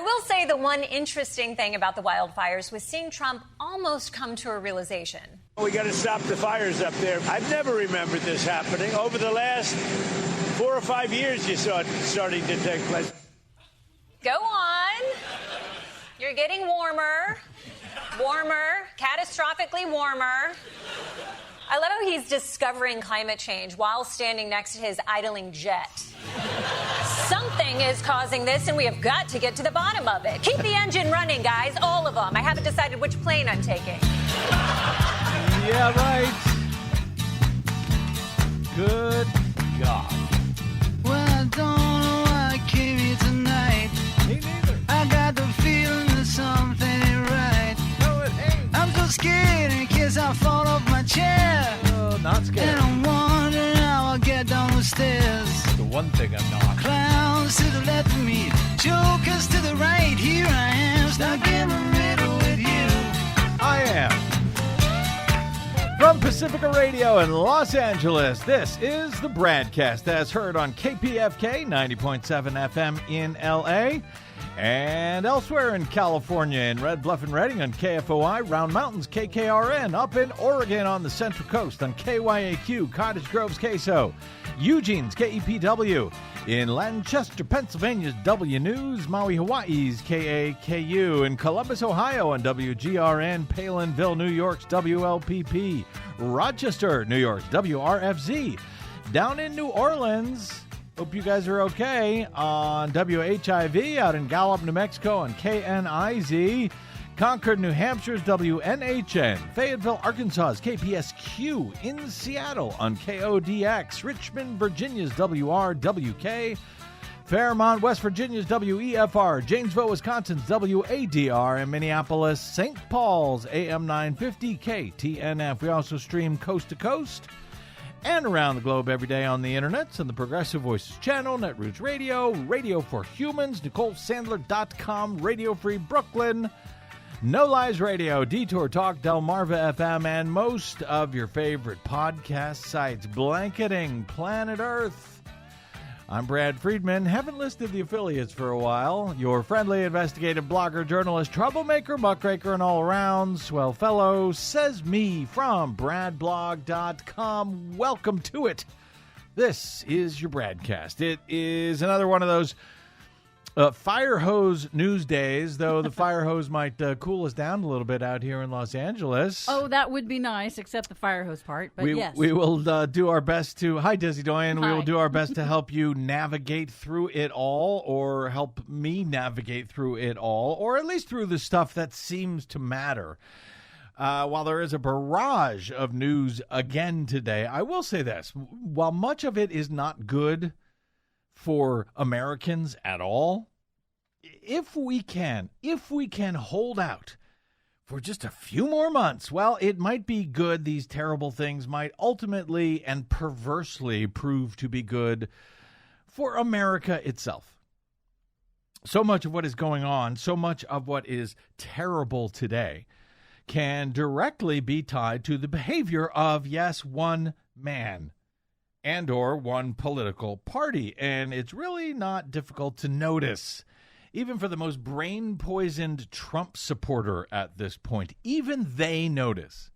will say the one interesting thing about the wildfires was seeing Trump almost come to a realization. We got to stop the fires up there. I've never remembered this happening. Over the last 4 or 5 years, you saw it starting to take place. Go on. You're getting warmer, catastrophically warmer. I love how he's discovering climate change while standing next to his idling jet. Something is causing this, and we have got to get to the bottom of it. Keep the engine running, guys, all of them. I haven't decided which plane I'm taking. Yeah, right. Good God. Well, I don't know why I came here tonight. Me neither. I got the feeling that something ain't right. No, it ain't. I'm so scared in case I fall off my chair. Oh, not scared. And I'm wondering how I'll get down the stairs. The one thing I'm not. Clowns to the left of me, jokers to the right. Here I am, stuck in the middle with you. I am. From Pacifica Radio in Los Angeles, this is the BradCast, as heard on KPFK 90.7 FM in L.A. and elsewhere in California, in Red Bluff and Redding on KFOI, Round Mountains KKRN, up in Oregon on the Central Coast on KYAQ, Cottage Grove's KSO, Eugene's KEPW, in Lancaster, Pennsylvania's W News, Maui, Hawaii's KAKU, in Columbus, Ohio on WGRN, Palinville, New York's WLPP, Rochester, New York's WRFZ, down in New Orleans, hope you guys are okay, on WHIV, out in Gallup, New Mexico on KNIZ, Concord, New Hampshire's WNHN, Fayetteville, Arkansas's KPSQ, in Seattle on KODX, Richmond, Virginia's WRWK, Fairmont, West Virginia's WEFR, Janesville, Wisconsin's WADR, and Minneapolis, St. Paul's AM 950 KTNF. We also stream coast to coast and around the globe every day on the internets and the Progressive Voices channel, Netroots Radio, Radio for Humans, NicoleSandler.com, Radio Free Brooklyn, No Lies Radio, Detour Talk, Delmarva FM, and most of your favorite podcast sites, blanketing planet Earth. I'm Brad Friedman. Haven't listed the affiliates for a while. Your friendly investigative blogger, journalist, troublemaker, muckraker, and all-around swell fellow, says me from BradBlog.com. Welcome to it. This is your BradCast. It is another one of those fire hose news days, though the fire hose might cool us down a little bit out here in Los Angeles. Oh, that would be nice, except the fire hose part, but yes. We will do our best to... Hi, Desi Doyen. Hi. We will do our best to help you navigate through it all, or help me navigate through it all, or at least through the stuff that seems to matter. While there is a barrage of news again today, I will say this. While much of it is not good for Americans at all, if we can hold out for just a few more months, well, it might be good. These terrible things might ultimately and perversely prove to be good for America itself. So much of what is going on, so much of what is terrible today can directly be tied to the behavior of, yes, one man and or one political party. And it's really not difficult to notice, even for the most brain-poisoned Trump supporter at this point. Even they notice.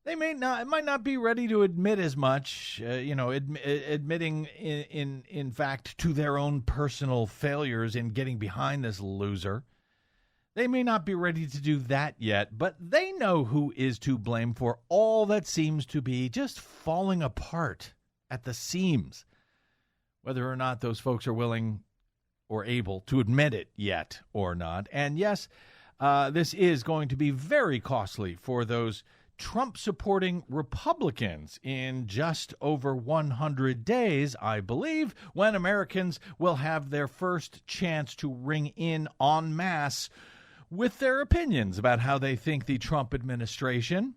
They might not be ready to admit as much, admitting in fact to their own personal failures in getting behind this loser. They may not be ready to do that yet, but they know who is to blame for all that seems to be just falling apart at the seams, whether or not those folks are willing or able to admit it yet or not. And yes, this is going to be very costly for those Trump-supporting Republicans in just over 100 days, I believe, when Americans will have their first chance to ring in en masse with their opinions about how they think the Trump administration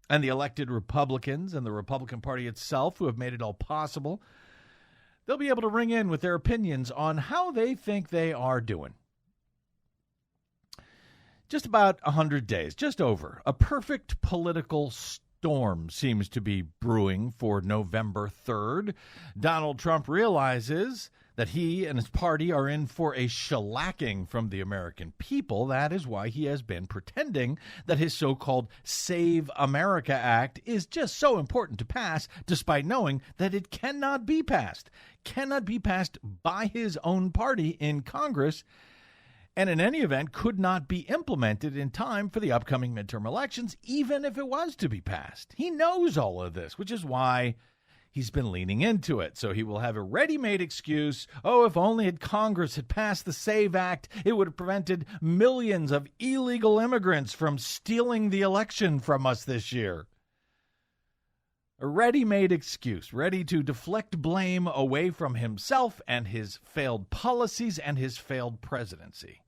and the elected Republicans and the Republican Party itself, who have made it all possible, they'll be able to ring in with their opinions on how they think they are doing. Just about 100 days, just over. A perfect political storm seems to be brewing for November 3rd. Donald Trump realizes that he and his party are in for a shellacking from the American people. That is why he has been pretending that his so-called Save America Act is just so important to pass, despite knowing that it cannot be passed by his own party in Congress, and in any event could not be implemented in time for the upcoming midterm elections, even if it was to be passed. He knows all of this, which is why he's been leaning into it. So he will have a ready-made excuse. Oh, if only Congress had passed the SAVE Act, it would have prevented millions of illegal immigrants from stealing the election from us this year. A ready-made excuse, ready to deflect blame away from himself and his failed policies and his failed presidency.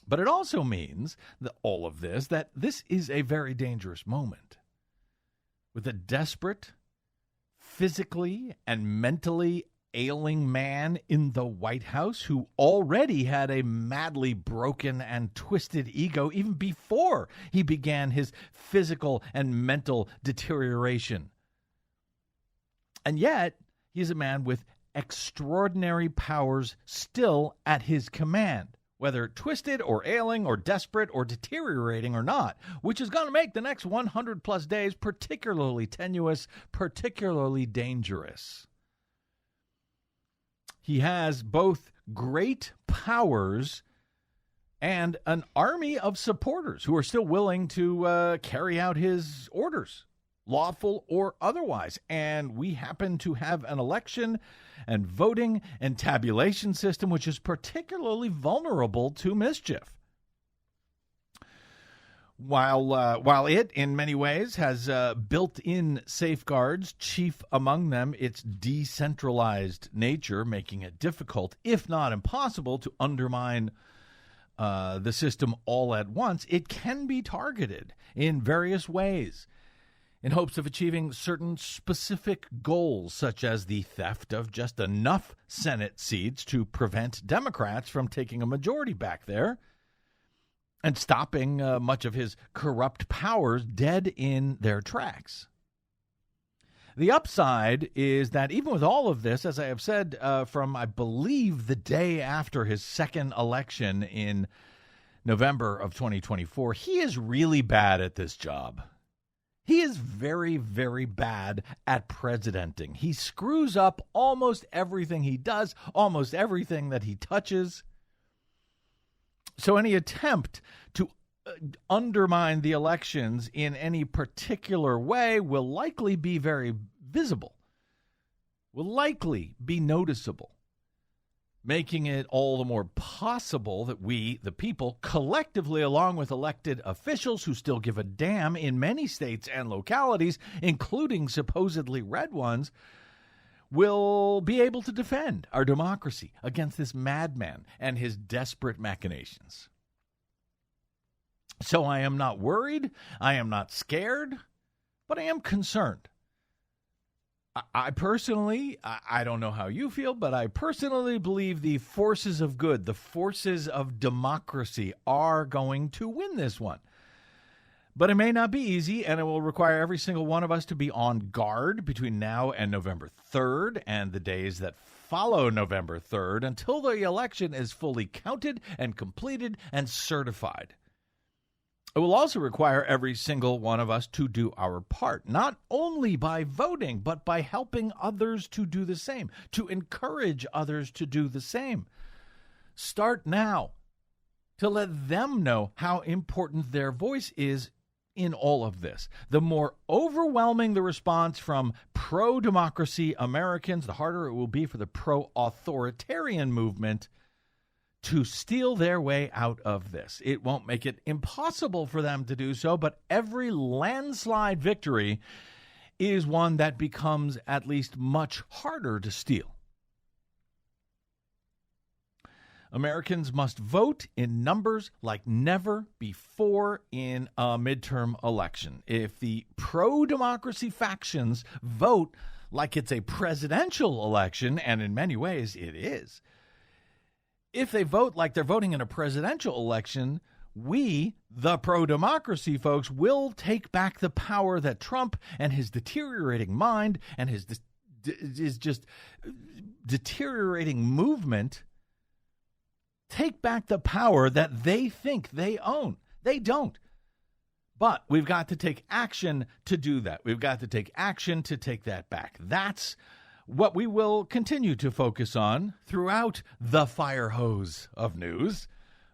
But it also means that all of this, that this is a very dangerous moment. With a desperate, physically and mentally ailing man in the White House who already had a madly broken and twisted ego even before he began his physical and mental deterioration. And yet, he is a man with extraordinary powers still at his command, whether twisted or ailing or desperate or deteriorating or not, which is going to make the next 100-plus days particularly tenuous, particularly dangerous. He has both great powers and an army of supporters who are still willing to carry out his orders, lawful or otherwise. And we happen to have an election and voting and tabulation system which is particularly vulnerable to mischief. While it, in many ways, has built-in safeguards, chief among them its decentralized nature, making it difficult, if not impossible, to undermine the system all at once, it can be targeted in various ways in hopes of achieving certain specific goals, such as the theft of just enough Senate seats to prevent Democrats from taking a majority back there, and stopping much of his corrupt powers dead in their tracks. The upside is that even with all of this, as I have said from, I believe, the day after his second election in November of 2024, he is really bad at this job. He is very, very bad at presidenting. He screws up almost everything he does, almost everything that he touches. So any attempt to undermine the elections in any particular way will likely be very visible, will likely be noticeable, making it all the more possible that we, the people, collectively, along with elected officials who still give a damn in many states and localities, including supposedly red ones, will be able to defend our democracy against this madman and his desperate machinations. So I am not worried, I am not scared, but I am concerned. I personally, I don't know how you feel, but I personally believe the forces of good, the forces of democracy are going to win this one. But it may not be easy, and it will require every single one of us to be on guard between now and November 3rd and the days that follow November 3rd until the election is fully counted and completed and certified. It will also require every single one of us to do our part, not only by voting, but by helping others to do the same, to encourage others to do the same. Start now to let them know how important their voice is in all of this. The more overwhelming the response from pro-democracy Americans, the harder it will be for the pro-authoritarian movement to steal their way out of this. It won't make it impossible for them to do so, but every landslide victory is one that becomes at least much harder to steal. Americans must vote in numbers like never before in a midterm election. If the pro-democracy factions vote like it's a presidential election, and in many ways it is, if they vote like they're voting in a presidential election, we, the pro-democracy folks, will take back the power that Trump and his deteriorating mind and his is just deteriorating movement take back the power that they think they own. They don't. But we've got to take action to do that. We've got to take action to take that back. That's what we will continue to focus on throughout the fire hose of news.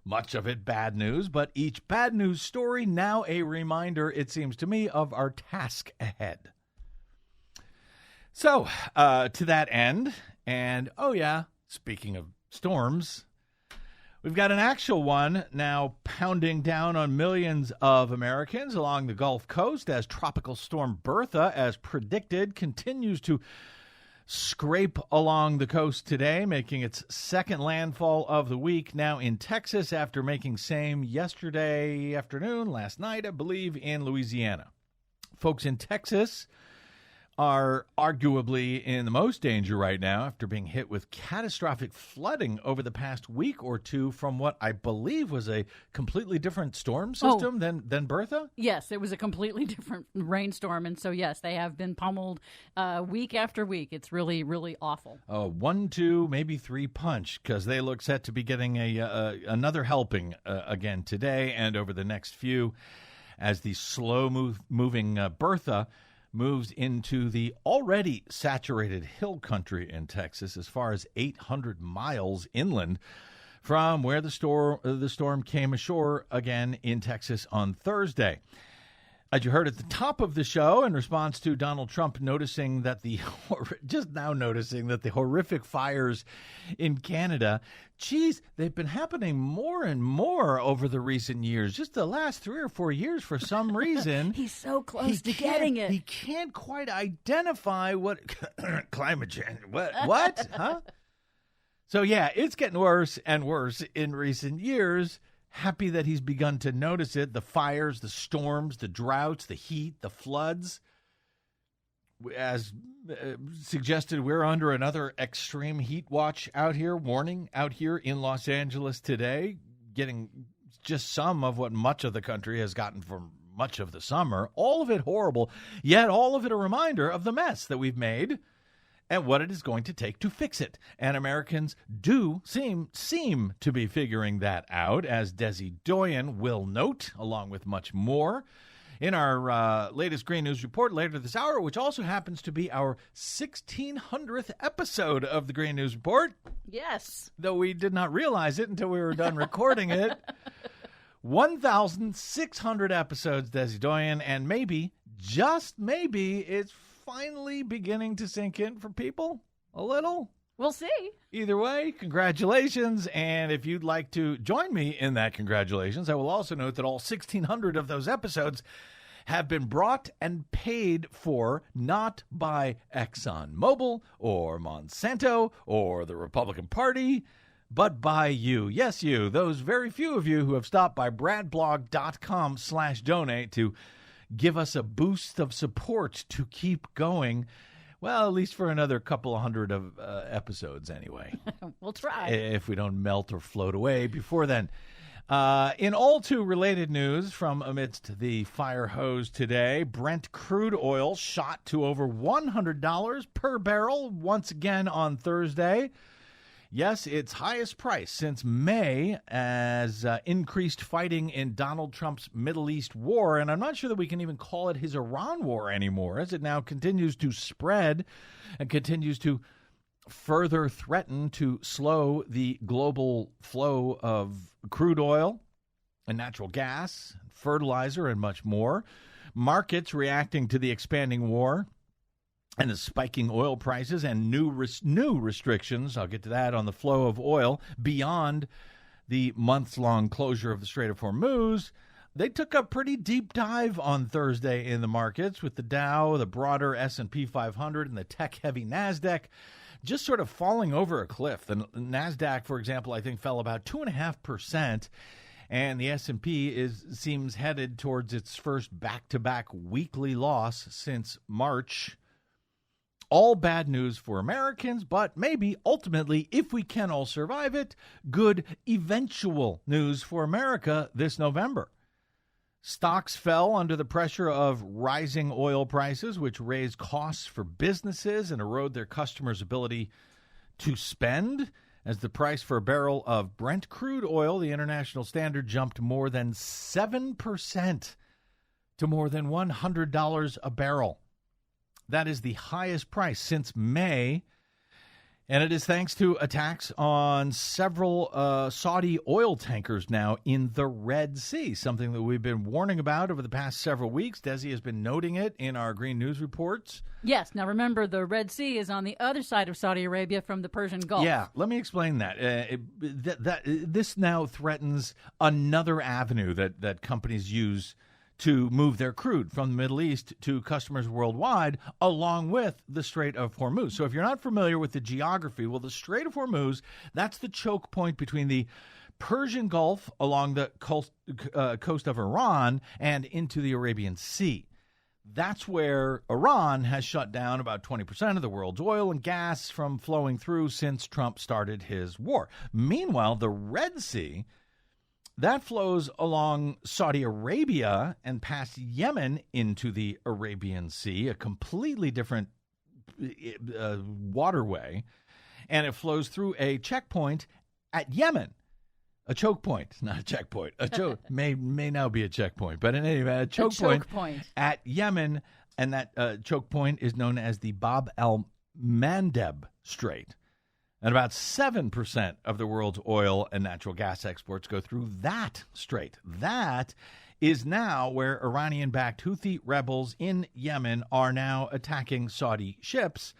Much of it bad news, but each bad news story now a reminder, it seems to me, of our task ahead. So, to that end, and speaking of storms, we've got an actual one now pounding down on millions of Americans along the Gulf Coast as Tropical Storm Bertha, as predicted, continues to scrape along the coast today, making its second landfall of the week now in Texas after making same yesterday afternoon, last night, I believe, in Louisiana. Folks in Texas are arguably in the most danger right now after being hit with catastrophic flooding over the past week or two from what I believe was a completely different storm system than Bertha? Yes, it was a completely different rainstorm. And so, yes, they have been pummeled week after week. It's really, really awful. 1, 2, maybe 3 punch, because they look set to be getting another helping again today and over the next few as the slow-moving Bertha moves into the already saturated hill country in Texas as far as 800 miles inland from where the storm came ashore again in Texas on Thursday. As you heard at the top of the show, in response to Donald Trump noticing that the horrific fires in Canada, they've been happening more and more over the recent years. Just the last 3 or 4 years, for some reason. He's so close to getting it. He can't quite identify what climate change. What? Huh? So, yeah, it's getting worse and worse in recent years. Happy that he's begun to notice it. The fires, the storms, the droughts, the heat, the floods. As suggested, we're under another extreme heat watch warning out here in Los Angeles today, getting just some of what much of the country has gotten from much of the summer. All of it horrible, yet all of it a reminder of the mess that we've made and what it is going to take to fix it. And Americans do seem to be figuring that out, as Desi Doyen will note, along with much more, in our latest Green News Report later this hour, which also happens to be our 1600th episode of the Green News Report. Yes. Though we did not realize it until we were done recording it. 1,600 episodes, Desi Doyen, and maybe, just maybe, it's finally beginning to sink in for people a little. We'll see. Either way, congratulations. And if you'd like to join me in that congratulations, I will also note that all 1,600 of those episodes have been brought and paid for not by ExxonMobil or Monsanto or the Republican Party, but by you. Yes, you, those very few of you who have stopped by bradblog.com/donate to give us a boost of support to keep going. Well, at least for another couple of hundred of episodes anyway. We'll try. If we don't melt or float away before then. In all too related news from amidst the fire hose today, Brent crude oil shot to over $100 per barrel once again on Thursday. Yes, its highest price since May, as increased fighting in Donald Trump's Middle East war. And I'm not sure that we can even call it his Iran war anymore, as it now continues to spread and continues to further threaten to slow the global flow of crude oil and natural gas, fertilizer, and much more. Markets reacting to the expanding war and the spiking oil prices and new restrictions, I'll get to that, on the flow of oil beyond the months-long closure of the Strait of Hormuz. They took a pretty deep dive on Thursday in the markets, with the Dow, the broader S&P 500, and the tech-heavy NASDAQ just sort of falling over a cliff. The NASDAQ, for example, I think fell about 2.5%, and the S&P seems headed towards its first back-to-back weekly loss since March. All bad news for Americans, but maybe ultimately, if we can all survive it, good eventual news for America this November. Stocks fell under the pressure of rising oil prices, which raise costs for businesses and erode their customers' ability to spend. As the price for a barrel of Brent crude oil, the international standard, jumped more than 7% to more than $100 a barrel. That is the highest price since May, and it is thanks to attacks on several Saudi oil tankers now in the Red Sea, something that we've been warning about over the past several weeks. Desi has been noting it in our Green News reports. Yes. Now, remember, the Red Sea is on the other side of Saudi Arabia from the Persian Gulf. Yeah, let me explain that. This now threatens another avenue that companies use to move their crude from the Middle East to customers worldwide, along with the Strait of Hormuz. So if you're not familiar with the geography, well, the Strait of Hormuz, that's the choke point between the Persian Gulf along the coast of Iran and into the Arabian Sea. That's where Iran has shut down about 20% of the world's oil and gas from flowing through since Trump started his war. Meanwhile, the Red Sea, that flows along Saudi Arabia and past Yemen into the Arabian Sea, a completely different waterway, and it flows through a checkpoint at Yemen. A choke point, not a checkpoint. A choke may now be a checkpoint, but in any event, a choke point at Yemen, and that choke point is known as the Bab el-Mandeb Strait. And about 7% of the world's oil and natural gas exports go through that strait. That is now where Iranian-backed Houthi rebels in Yemen are now attacking Saudi ships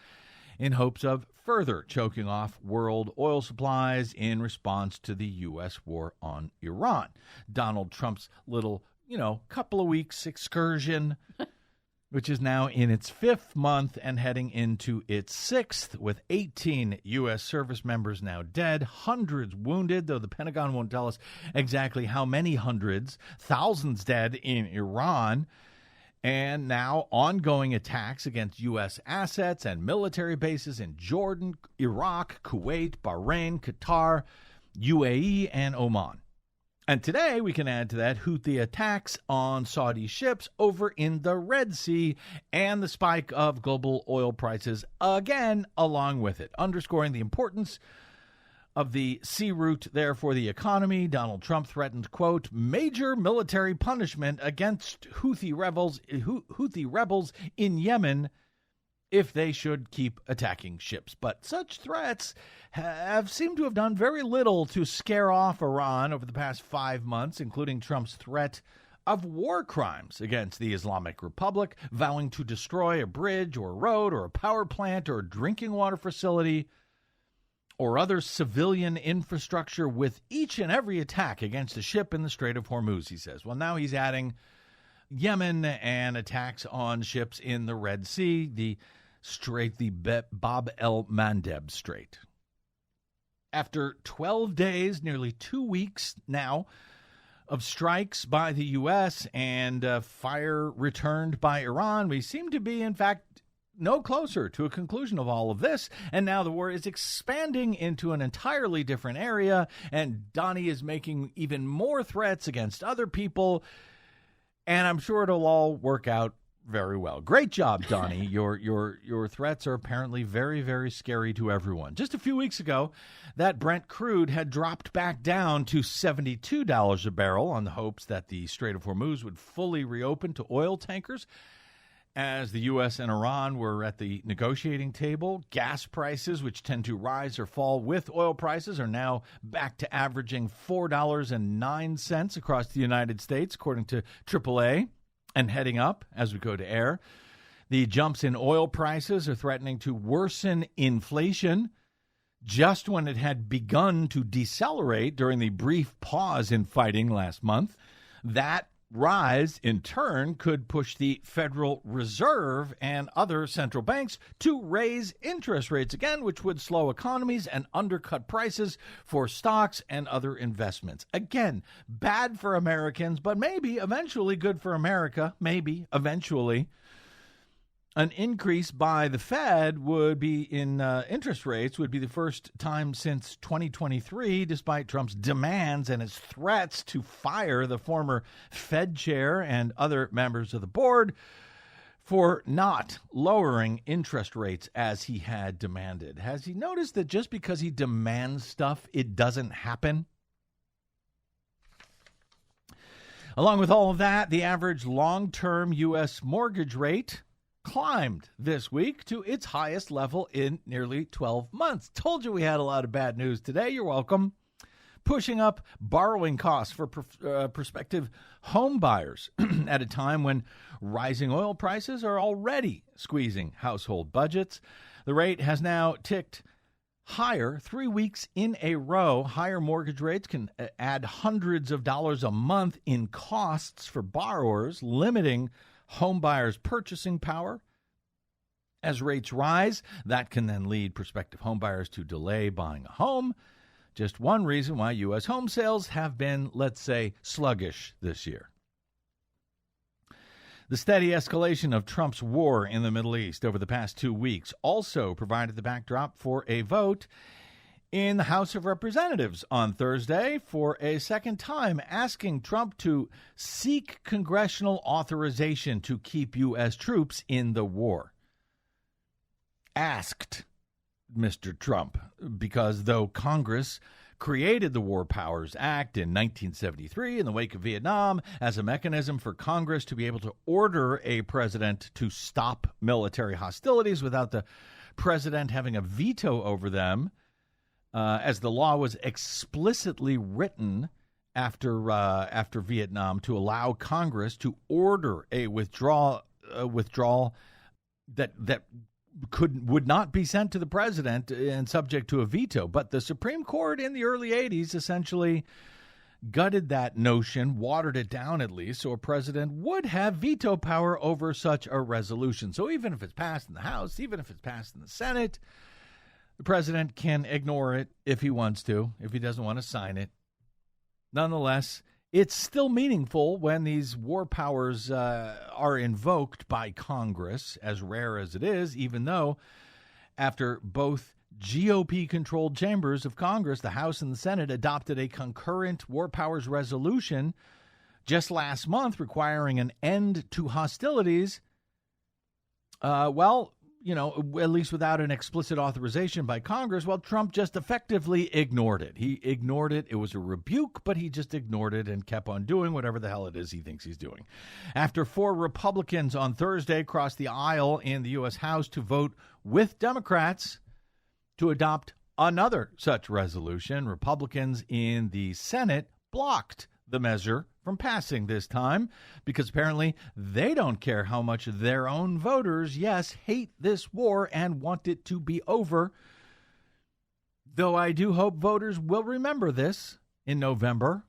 in hopes of further choking off world oil supplies in response to the U.S. war on Iran. Donald Trump's little, couple of weeks excursion, which is now in its 5th month and heading into its 6th, with 18 U.S. service members now dead, hundreds wounded, though the Pentagon won't tell us exactly how many hundreds, thousands dead in Iran, and now ongoing attacks against U.S. assets and military bases in Jordan, Iraq, Kuwait, Bahrain, Qatar, UAE, and Oman. And today, we can add to that Houthi attacks on Saudi ships over in the Red Sea and the spike of global oil prices again along with it, underscoring the importance of the sea route there for the economy. Donald Trump threatened, quote, major military punishment against Houthi rebels in Yemen if they should keep attacking ships. But such threats have seemed to have done very little to scare off Iran over the past 5 months, including Trump's threat of war crimes against the Islamic Republic, vowing to destroy a bridge or a road or a power plant or a drinking water facility or other civilian infrastructure with each and every attack against a ship in the Strait of Hormuz, he says. Well, now he's adding Yemen and attacks on ships in the Red Sea, the Bab el-Mandeb Strait. After 12 days, nearly 2 weeks now, of strikes by the U.S. and fire returned by Iran, we seem to be, in fact, no closer to a conclusion of all of this. And now the war is expanding into an entirely different area, and Donnie is making even more threats against other people, and I'm sure it'll all work out very well. Great job, Donnie. Your threats are apparently very, very scary to everyone. Just a few weeks ago, that Brent crude had dropped back down to $72 a barrel on the hopes that the Strait of Hormuz would fully reopen to oil tankers. As the U.S. and Iran were at the negotiating table, gas prices, which tend to rise or fall with oil prices, are now back to averaging $4.09 across the United States, according to AAA. And heading up as we go to air. The jumps in oil prices are threatening to worsen inflation just when it had begun to decelerate during the brief pause in fighting last month. That rise, in turn, could push the Federal Reserve and other central banks to raise interest rates again, which would slow economies and undercut prices for stocks and other investments. Again, bad for Americans, but maybe eventually good for America. Maybe eventually. An increase by the Fed would be in interest rates would be the first time since 2023, despite Trump's demands and his threats to fire the former Fed chair and other members of the board for not lowering interest rates as he had demanded. Has he noticed that just because he demands stuff, it doesn't happen? Along with all of that, the average long-term U.S. mortgage rate climbed this week to its highest level in nearly 12 months. Told you we had a lot of bad news today. You're welcome. Pushing up borrowing costs for prospective home buyers at a time when rising oil prices are already squeezing household budgets. The rate has now ticked higher 3 weeks in a row. Higher mortgage rates can add hundreds of dollars a month in costs for borrowers, limiting home buyers' purchasing power. As rates rise, that can then lead prospective home buyers to delay buying a home. Just one reason why U.S. home sales have been, let's say, sluggish this year. The steady escalation of Trump's war in the Middle East over the past 2 weeks also provided the backdrop for a vote in the House of Representatives on Thursday for a second time, asking Trump to seek congressional authorization to keep U.S. troops in the war. Asked Mr. Trump, because though Congress created the War Powers Act in 1973 in the wake of Vietnam as a mechanism for Congress to be able to order a president to stop military hostilities without the president having a veto over them, as the law was explicitly written after Vietnam to allow Congress to order a withdrawal that would not be sent to the president and subject to a veto. But the Supreme Court in the early 80s essentially gutted that notion, watered it down at least, so a president would have veto power over such a resolution. So even if it's passed in the House, even if it's passed in the Senate, the president can ignore it if he wants to, if he doesn't want to sign it. Nonetheless, it's still meaningful when these war powers are invoked by Congress, as rare as it is, even though after both GOP-controlled chambers of Congress, the House and the Senate, adopted a concurrent war powers resolution just last month requiring an end to hostilities, at least without an explicit authorization by Congress, Trump just effectively ignored it. He ignored it. It was a rebuke, but he just ignored it and kept on doing whatever the hell it is he thinks he's doing. After 4 Republicans on Thursday crossed the aisle in the U.S. House to vote with Democrats to adopt another such resolution, Republicans in the Senate blocked the measure from passing this time because apparently they don't care how much their own voters, hate this war and want it to be over. Though I do hope voters will remember this in November.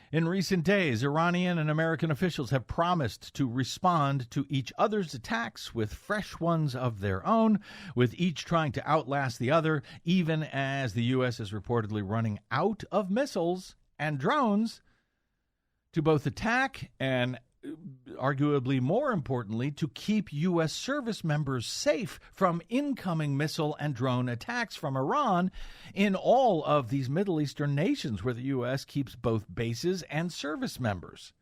In recent days, Iranian and American officials have promised to respond to each other's attacks with fresh ones of their own, with each trying to outlast the other, even as the U.S. is reportedly running out of missiles and drones to both attack and, arguably more importantly, to keep U.S. service members safe from incoming missile and drone attacks from Iran in all of these Middle Eastern nations where the U.S. keeps both bases and service members.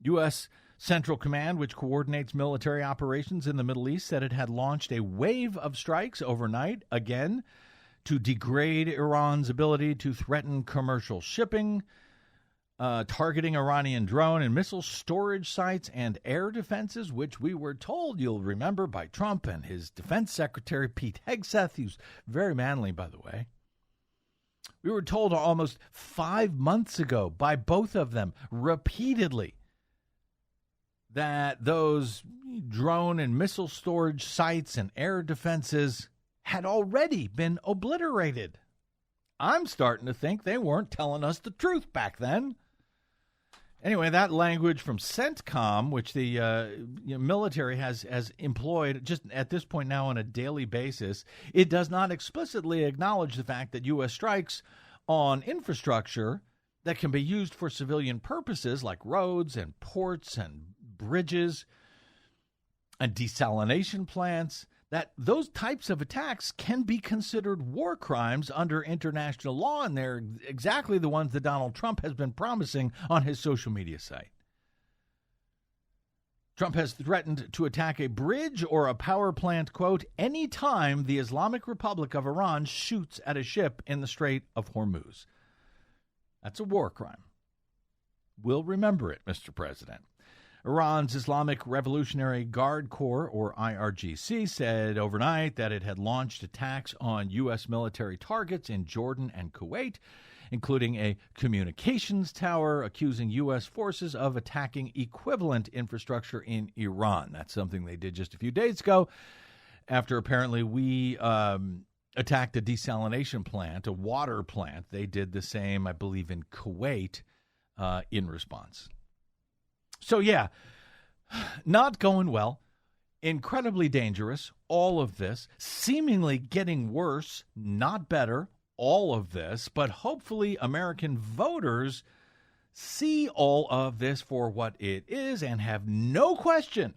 U.S. Central Command, which coordinates military operations in the Middle East, said it had launched a wave of strikes overnight, again, to degrade Iran's ability to threaten commercial shipping, targeting Iranian drone and missile storage sites and air defenses, which we were told, you'll remember, by Trump and his defense secretary, Pete Hegseth, who's very manly, by the way. We were told almost 5 months ago by both of them repeatedly that those drone and missile storage sites and air defenses had already been obliterated. I'm starting to think they weren't telling us the truth back then. Anyway, that language from CENTCOM, which the military has employed just at this point now on a daily basis, it does not explicitly acknowledge the fact that U.S. strikes on infrastructure that can be used for civilian purposes like roads and ports and bridges and desalination plants, that those types of attacks can be considered war crimes under international law, and they're exactly the ones that Donald Trump has been promising on his social media site. Trump has threatened to attack a bridge or a power plant, quote, anytime the Islamic Republic of Iran shoots at a ship in the Strait of Hormuz. That's a war crime. We'll remember it, Mr. President. Iran's Islamic Revolutionary Guard Corps, or IRGC, said overnight that it had launched attacks on U.S. military targets in Jordan and Kuwait, including a communications tower, accusing U.S. forces of attacking equivalent infrastructure in Iran. That's something they did just a few days ago after apparently we attacked a desalination plant, a water plant. They did the same, I believe, in Kuwait in response. So, yeah, not going well, incredibly dangerous, all of this, seemingly getting worse, not better, all of this, but hopefully American voters see all of this for what it is and have no question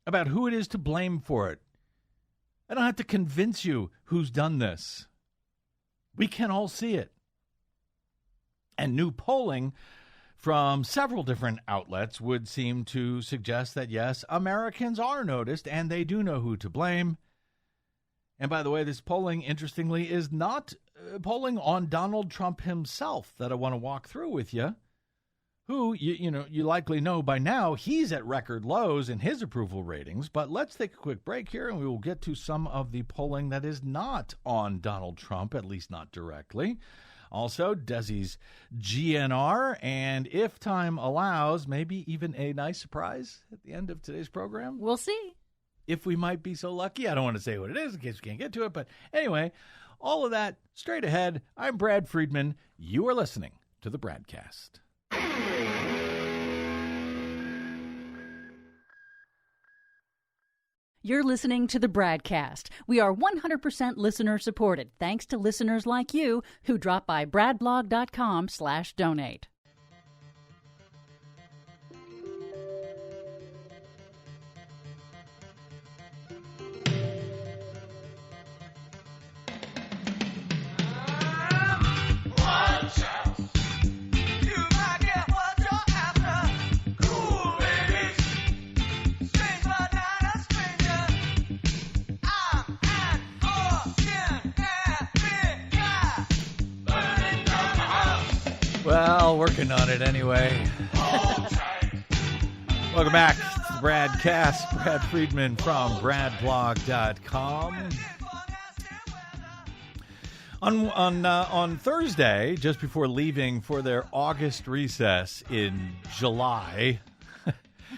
about who it is to blame for it. I don't have to convince you who's done this. We can all see it. And new polling from several different outlets would seem to suggest that, yes, Americans are noticed and they do know who to blame. And by the way, this polling, interestingly, is not polling on Donald Trump himself that I want to walk through with you, who, you likely know by now, he's at record lows in his approval ratings. But let's take a quick break here, and we will get to some of the polling that is not on Donald Trump, at least not directly. Also, Desi's GNR, and if time allows, maybe even a nice surprise at the end of today's program. We'll see. If we might be so lucky. I don't want to say what it is in case we can't get to it. But anyway, all of that straight ahead. I'm Brad Friedman. You are listening to the BradCast. You're listening to the BradCast. We are 100% listener supported, thanks to listeners like you who drop by bradblog.com/donate. Well, working on it anyway. Welcome back to the BradCast. Brad Friedman from bradblog.com. On Thursday, just before leaving for their August recess in July,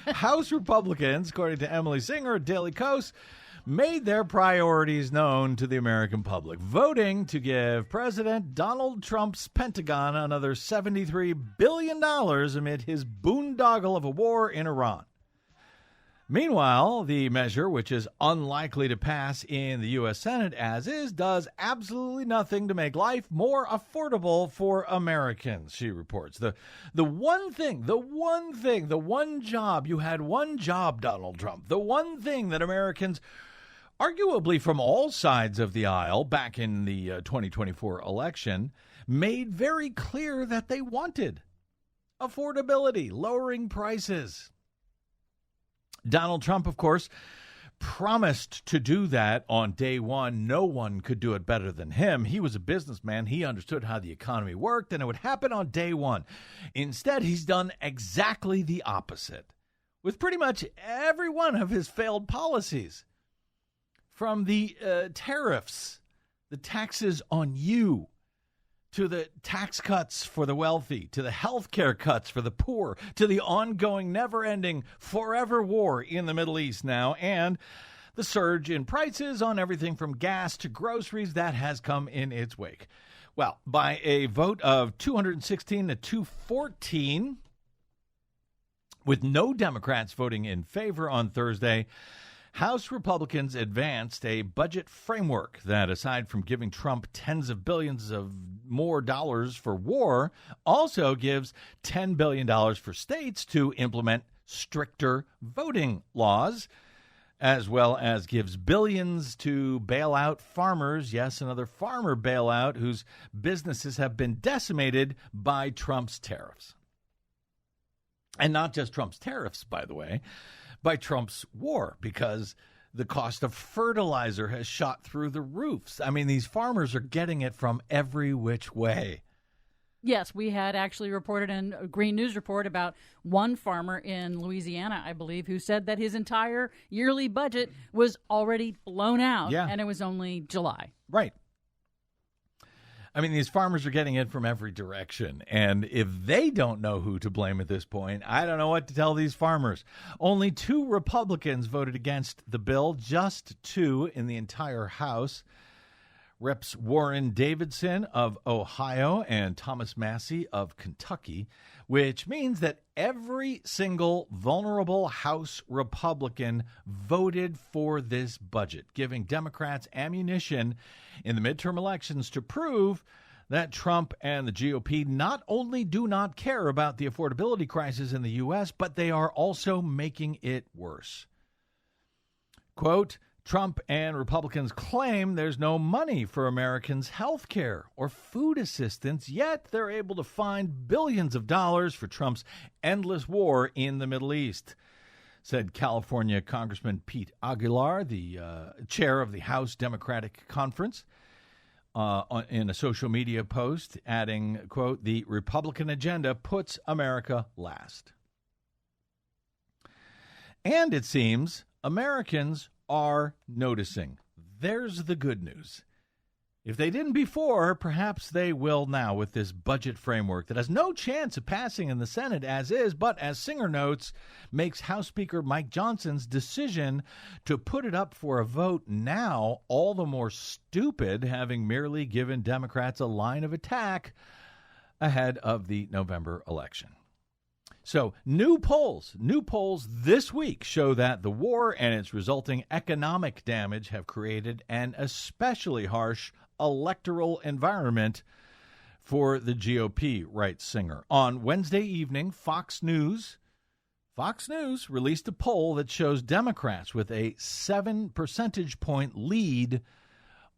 House Republicans, according to Emily Singer at Daily Kos, made their priorities known to the American public, voting to give President Donald Trump's Pentagon another $73 billion amid his boondoggle of a war in Iran. Meanwhile, the measure, which is unlikely to pass in the U.S. Senate as is, does absolutely nothing to make life more affordable for Americans, she reports. The one job, you had one job, Donald Trump, the one thing that Americans, arguably from all sides of the aisle back in the 2024 election, made very clear that they wanted: affordability, lowering prices. Donald Trump, of course, promised to do that on day one. No one could do it better than him. He was a businessman. He understood how the economy worked, and it would happen on day one. Instead, he's done exactly the opposite with pretty much every one of his failed policies. From the tariffs, the taxes on you, to the tax cuts for the wealthy, to the health care cuts for the poor, to the ongoing, never-ending, forever war in the Middle East now, and the surge in prices on everything from gas to groceries that has come in its wake. Well, by a vote of 216 to 214, with no Democrats voting in favor on Thursday, House Republicans advanced a budget framework that, aside from giving Trump tens of billions of more dollars for war, also gives $10 billion for states to implement stricter voting laws, as well as gives billions to bail out farmers. Yes, another farmer bailout whose businesses have been decimated by Trump's tariffs. And not just Trump's tariffs, by the way, by Trump's war, because the cost of fertilizer has shot through the roofs. I mean, these farmers are getting it from every which way. Yes, we had actually reported in a Green News report about one farmer in Louisiana, I believe, who said that his entire yearly budget was already blown out, and it was only July. Right. I mean, these farmers are getting it from every direction, and if they don't know who to blame at this point, I don't know what to tell these farmers. Only 2 Republicans voted against the bill, just 2 in the entire House. Reps Warren Davidson of Ohio and Thomas Massey of Kentucky, which means that every single vulnerable House Republican voted for this budget, giving Democrats ammunition in the midterm elections to prove that Trump and the GOP not only do not care about the affordability crisis in the U.S., but they are also making it worse. Quote, Trump and Republicans claim there's no money for Americans' health care or food assistance, yet they're able to find billions of dollars for Trump's endless war in the Middle East, said California Congressman Pete Aguilar, the chair of the House Democratic Conference, in a social media post, adding, quote, the Republican agenda puts America last. And it seems Americans are noticing. There's the good news. If they didn't before, perhaps they will now with this budget framework that has no chance of passing in the Senate as is, but as Singer notes, makes House Speaker Mike Johnson's decision to put it up for a vote now all the more stupid, having merely given Democrats a line of attack ahead of the November election. So new polls this week show that the war and its resulting economic damage have created an especially harsh electoral environment for the GOP, writes Singer. On Wednesday evening, Fox News released a poll that shows Democrats with a 7 percentage point lead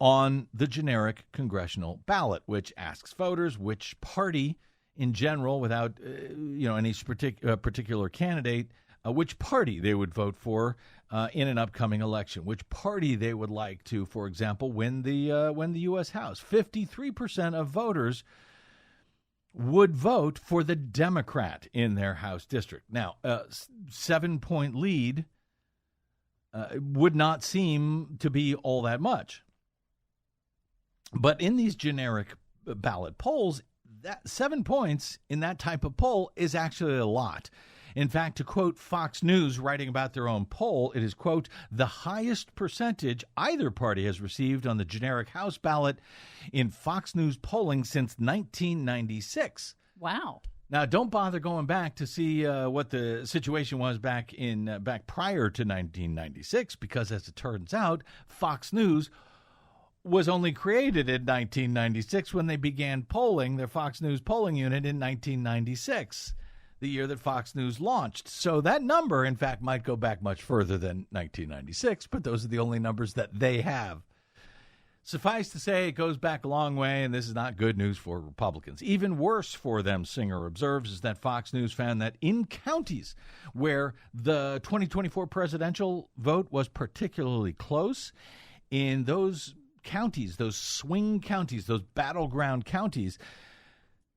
on the generic congressional ballot, which asks voters which party in general, without any particular candidate, which party they would vote for in an upcoming election, which party they would like to, for example, win the U.S. House. 53% of voters would vote for the Democrat in their House district. Now, a 7-point lead would not seem to be all that much. But in these generic ballot polls, that 7 points in that type of poll is actually a lot. In fact, to quote Fox News writing about their own poll, it is, quote, the highest percentage either party has received on the generic House ballot in Fox News polling since 1996. Wow. Now, don't bother going back to see what the situation was back prior to 1996, because as it turns out, Fox News was only created in 1996 when they began polling their Fox News polling unit in 1996, the year that Fox News launched. So that number, in fact, might go back much further than 1996, but those are the only numbers that they have. Suffice to say, it goes back a long way, and this is not good news for Republicans. Even worse for them, Singer observes, is that Fox News found that in counties where the 2024 presidential vote was particularly close, in those counties, those swing counties, those battleground counties,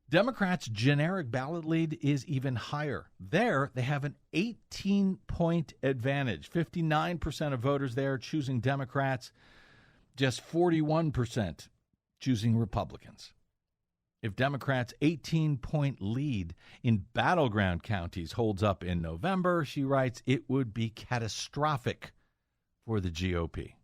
Democrats' generic ballot lead is even higher. There, they have an 18-point advantage. 59% of voters there choosing Democrats, just 41% choosing Republicans. If Democrats' 18-point lead in battleground counties holds up in November, she writes, it would be catastrophic for the GOP.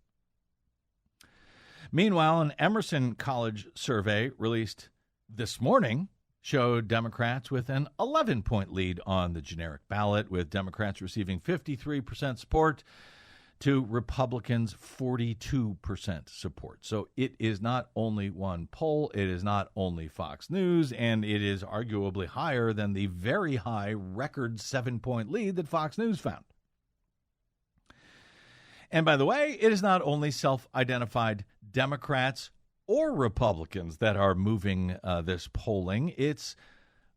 Meanwhile, an Emerson College survey released this morning showed Democrats with an 11-point lead on the generic ballot, with Democrats receiving 53% support to Republicans' 42% support. So it is not only one poll, it is not only Fox News, and it is arguably higher than the very high record 7-point lead that Fox News found. And by the way, it is not only self-identified Democrats or Republicans that are moving this polling, it's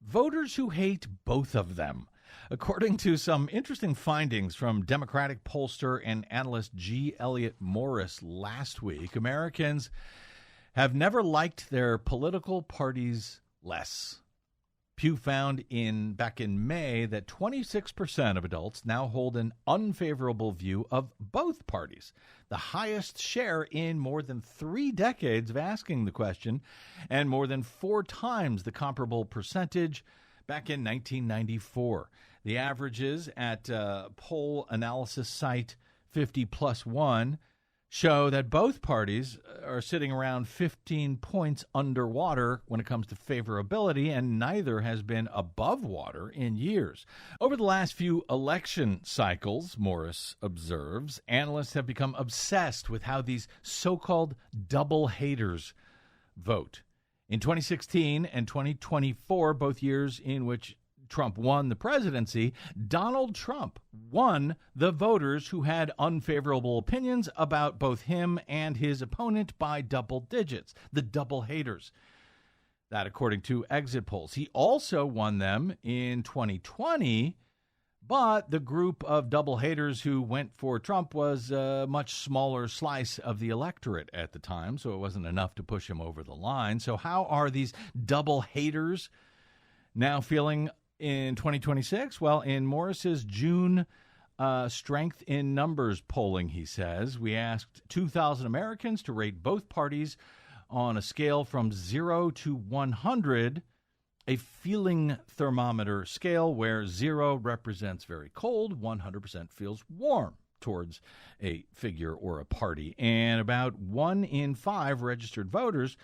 voters who hate both of them. According to some interesting findings from Democratic pollster and analyst G. Elliott Morris last week, Americans have never liked their political parties less. Pew found back in May that 26% of adults now hold an unfavorable view of both parties, the highest share in more than 3 decades of asking the question, and more than 4 times the comparable percentage back in 1994. The averages at poll analysis site 50+1 show that both parties are sitting around 15 points underwater when it comes to favorability, and neither has been above water in years. Over the last few election cycles, Morris observes, analysts have become obsessed with how these so-called double haters vote. In 2016 and 2024, both years in which Trump won the presidency, Donald Trump won the voters who had unfavorable opinions about both him and his opponent by double digits, the double haters. That according to exit polls. He also won them in 2020, but the group of double haters who went for Trump was a much smaller slice of the electorate at the time, so it wasn't enough to push him over the line. So how are these double haters now feeling in 2026? Well, in Morris's June Strength in Numbers polling, he says, we asked 2,000 Americans to rate both parties on a scale from 0 to 100, a feeling thermometer scale where 0 represents very cold, 100% feels warm towards a figure or a party. And about 1 in 5 registered voters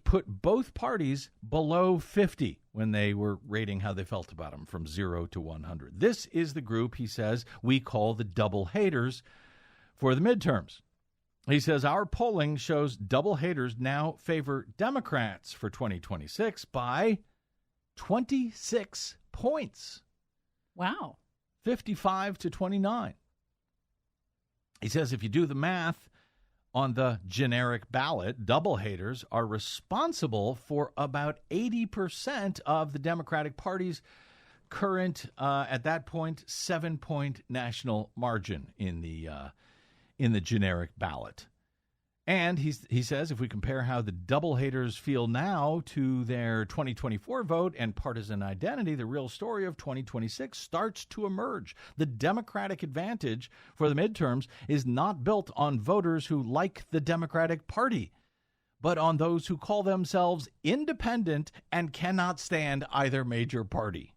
put both parties below 50 when they were rating how they felt about them from 0 to 100. This is the group, he says, we call the double haters for the midterms. He says our polling shows double haters now favor Democrats for 2026 by 26 points. Wow. 55 to 29. He says if you do the math, on the generic ballot, double haters are responsible for about 80% of the Democratic Party's current, at that point, 7-point national margin in the generic ballot. And he says if we compare how the double haters feel now to their 2024 vote and partisan identity, the real story of 2026 starts to emerge. The Democratic advantage for the midterms is not built on voters who like the Democratic Party, but on those who call themselves independent and cannot stand either major party.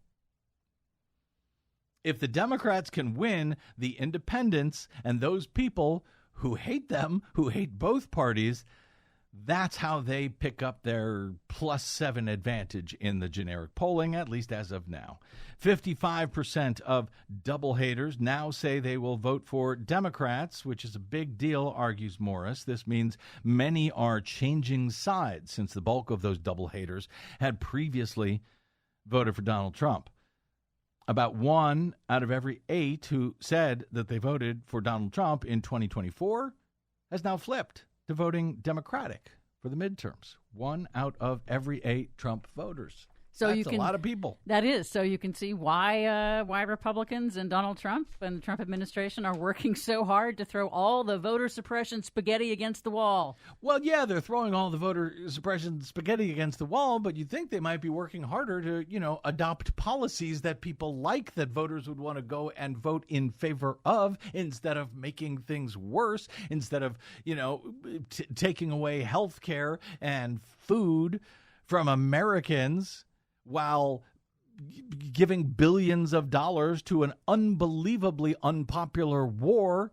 If the Democrats can win, the independents and those people who hate them, who hate both parties, that's how they pick up their +7 advantage in the generic polling, at least as of now. 55% of double haters now say they will vote for Democrats, which is a big deal, argues Morris. This means many are changing sides since the bulk of those double haters had previously voted for Donald Trump. About 1 out of every 8 who said that they voted for Donald Trump in 2024 has now flipped to voting Democratic for the midterms. 1 out of every 8 Trump voters. So that's a lot of people. That is. So you can see why Republicans and Donald Trump and the Trump administration are working so hard to throw all the voter suppression spaghetti against the wall. Well, yeah, they're throwing all the voter suppression spaghetti against the wall, but you'd think they might be working harder to, adopt policies that people like, that voters would want to go and vote in favor of, instead of making things worse, instead of, taking away health care and food from Americans, while giving billions of dollars to an unbelievably unpopular war.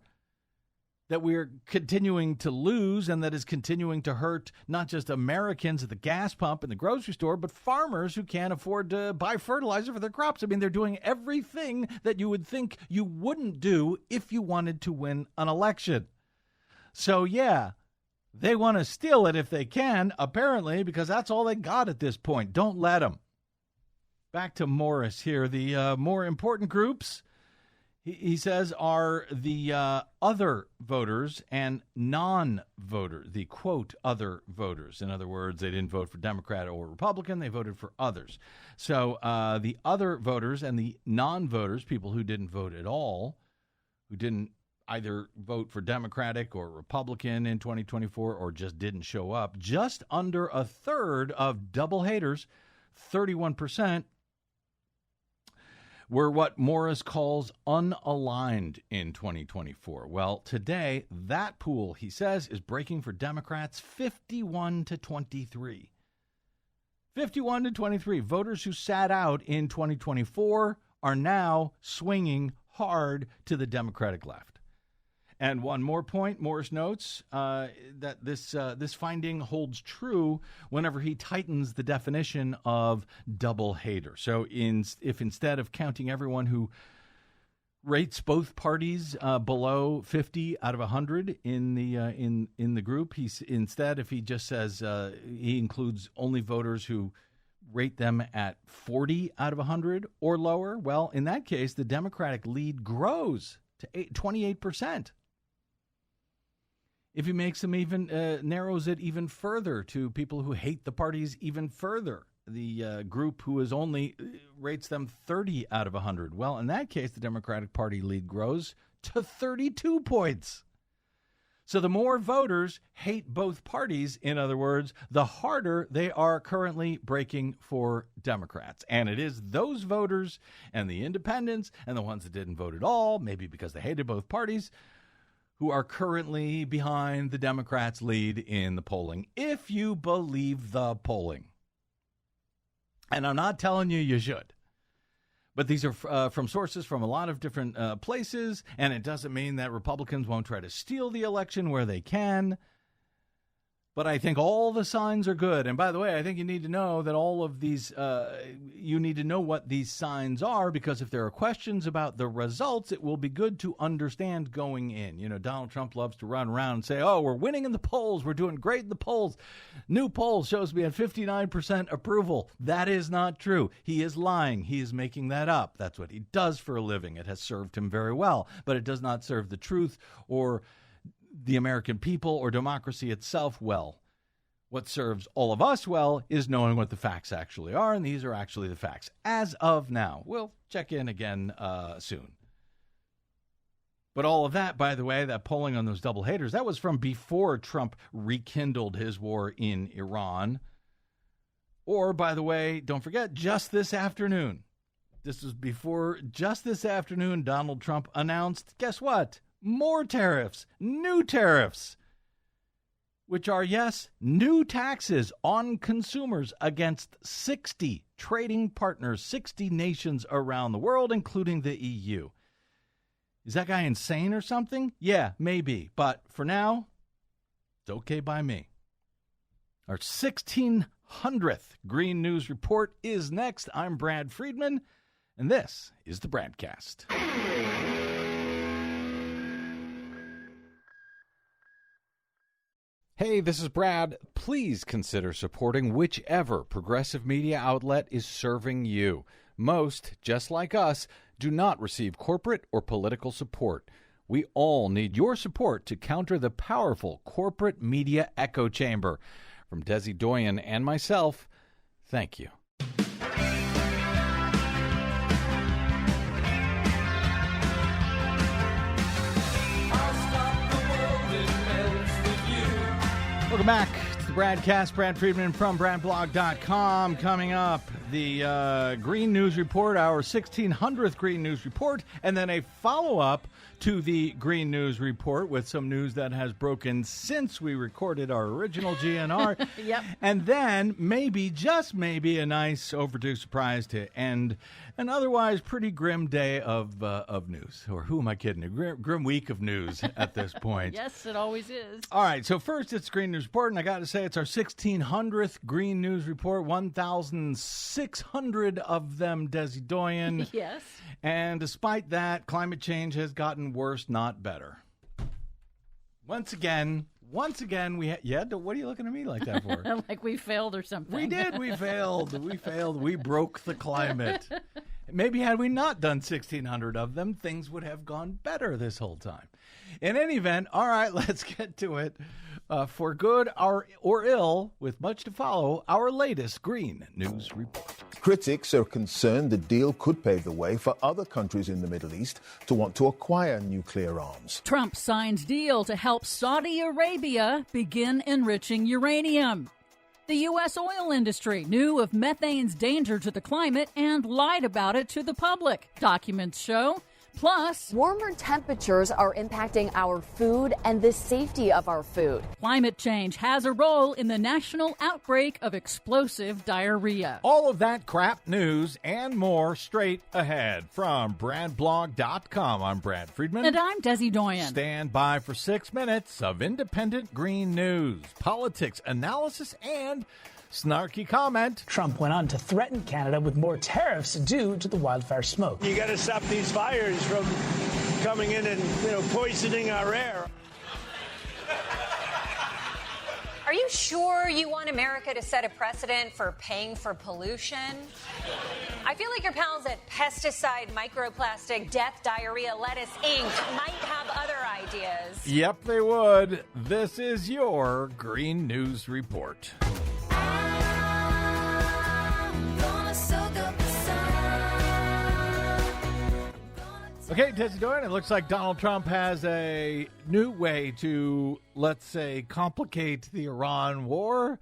that we're continuing to lose and that is continuing to hurt not just Americans at the gas pump and the grocery store, but farmers who can't afford to buy fertilizer for their crops. I mean, they're doing everything that you would think you wouldn't do if you wanted to win an election. So, yeah, they want to steal it if they can, apparently, because that's all they got at this point. Don't let them. Back to Morris here. The more important groups, he says, are the other voters and non-voters, the, quote, other voters. In other words, they didn't vote for Democrat or Republican. They voted for others. So the other voters and the non-voters, people who didn't vote at all, who didn't either vote for Democratic or Republican in 2024 or just didn't show up, just under a third of double haters, 31%, were what Morris calls unaligned in 2024. Well, today, that pool, he says, is breaking for Democrats 51-23. 51-23. Voters who sat out in 2024 are now swinging hard to the Democratic left. And one more point, Morris notes that this finding holds true whenever he tightens the definition of double hater. So if instead of counting everyone who rates both parties below 50 out of 100 in the group, if he just says he includes only voters who rate them at 40 out of 100 or lower, well, in that case, the Democratic lead grows to 28%. If he makes them narrows it even further to people who hate the parties even further, the group who is only rates them 30 out of 100. Well, in that case, the Democratic Party lead grows to 32 points. So the more voters hate both parties, in other words, the harder they are currently breaking for Democrats. And it is those voters and the independents and the ones that didn't vote at all, maybe because they hated both parties, who are currently behind the Democrats' lead in the polling, if you believe the polling. And I'm not telling you should. But these are from sources from a lot of different places, and it doesn't mean that Republicans won't try to steal the election where they can. But I think all the signs are good. And by the way, I think you need to know that all of these, you need to know what these signs are, because if there are questions about the results, it will be good to understand going in. You know, Donald Trump loves to run around and say, oh, we're winning in the polls. We're doing great in the polls. New poll shows me at 59% approval. That is not true. He is lying. He is making that up. That's what he does for a living. It has served him very well, but it does not serve the truth or the American people or democracy itself well. What serves all of us well is knowing what the facts actually are, and these are actually the facts as of now. We'll check in again soon. But all of that, by the way, that polling on those double haters, that was from before Trump rekindled his war in Iran. Or, by the way, don't forget, just this afternoon. This was before, just this afternoon, Donald Trump announced, guess what? More tariffs, new tariffs, which are, yes, new taxes on consumers against 60 trading partners, 60 nations around the world, including the EU. Is that guy insane or something? Yeah, maybe. But for now, it's okay by me. Our 1600th Green News Report is next. I'm Brad Friedman, and this is the BradCast. Hey, this is Brad. Please consider supporting whichever progressive media outlet is serving you. Most, just like us, do not receive corporate or political support. We all need your support to counter the powerful corporate media echo chamber. From Desi Doyen and myself, thank you. Welcome back to the BradCast. Brad Friedman from BradBlog.com. Coming up, the Green News Report, our 1600th Green News Report, and then a follow-up to the Green News Report with some news that has broken since we recorded our original GNR. Yep. And then maybe, just maybe, a nice overdue surprise to end an otherwise pretty grim day of news. Or who am I kidding? A grim week of news at this point. Yes, it always is. All right, so first it's Green News Report, and I got to say it's our 1600th Green News Report, 1,600 of them Desi Doyen. Yes. And despite that, climate change has gotten worse, not better. Once again, what are you looking at me like that for? Like we failed or something. We did. We failed. We broke the climate. Maybe had we not done 1,600 of them, things would have gone better this whole time. In any event, all right, let's get to it. For good or ill, with much to follow, our latest Green News Report. Critics are concerned the deal could pave the way for other countries in the Middle East to want to acquire nuclear arms. Trump signs deal to help Saudi Arabia begin enriching uranium. The U.S. oil industry knew of methane's danger to the climate and lied about it to the public, documents show. Plus, warmer temperatures are impacting our food and the safety of our food. Climate change has a role in the national outbreak of explosive diarrhea. All of that crap news and more straight ahead from BradBlog.com. I'm Brad Friedman. And I'm Desi Doyen. Stand by for 6 minutes of independent green news, politics, analysis, and snarky comment. Trump went on to threaten Canada with more tariffs due to the wildfire smoke. You got to stop these fires from coming in and, poisoning our air. Are you sure you want America to set a precedent for paying for pollution? I feel like your pals at Pesticide, Microplastic, Death, Diarrhea, Lettuce, Inc. might have other ideas. Yep, they would. This is your Green News Report. Okay, Desi Doyen, it looks like Donald Trump has a new way to, let's say, complicate the Iran war.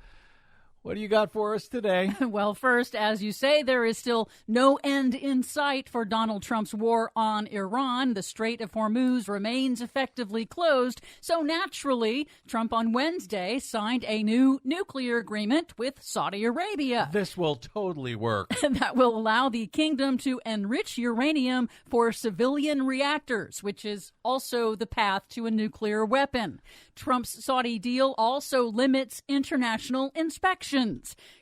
What do you got for us today? Well, first, as you say, there is still no end in sight for Donald Trump's war on Iran. The Strait of Hormuz remains effectively closed. So naturally, Trump on Wednesday signed a new nuclear agreement with Saudi Arabia. This will totally work. That will allow the kingdom to enrich uranium for civilian reactors, which is also the path to a nuclear weapon. Trump's Saudi deal also limits international inspections.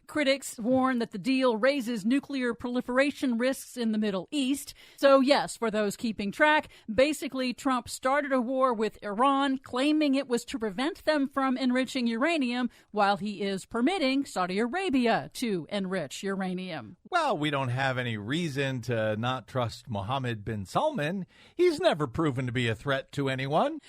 Critics warn that the deal raises nuclear proliferation risks in the Middle East. So yes, for those keeping track, basically Trump started a war with Iran, claiming it was to prevent them from enriching uranium, while he is permitting Saudi Arabia to enrich uranium. Well, we don't have any reason to not trust Mohammed bin Salman. He's never proven to be a threat to anyone.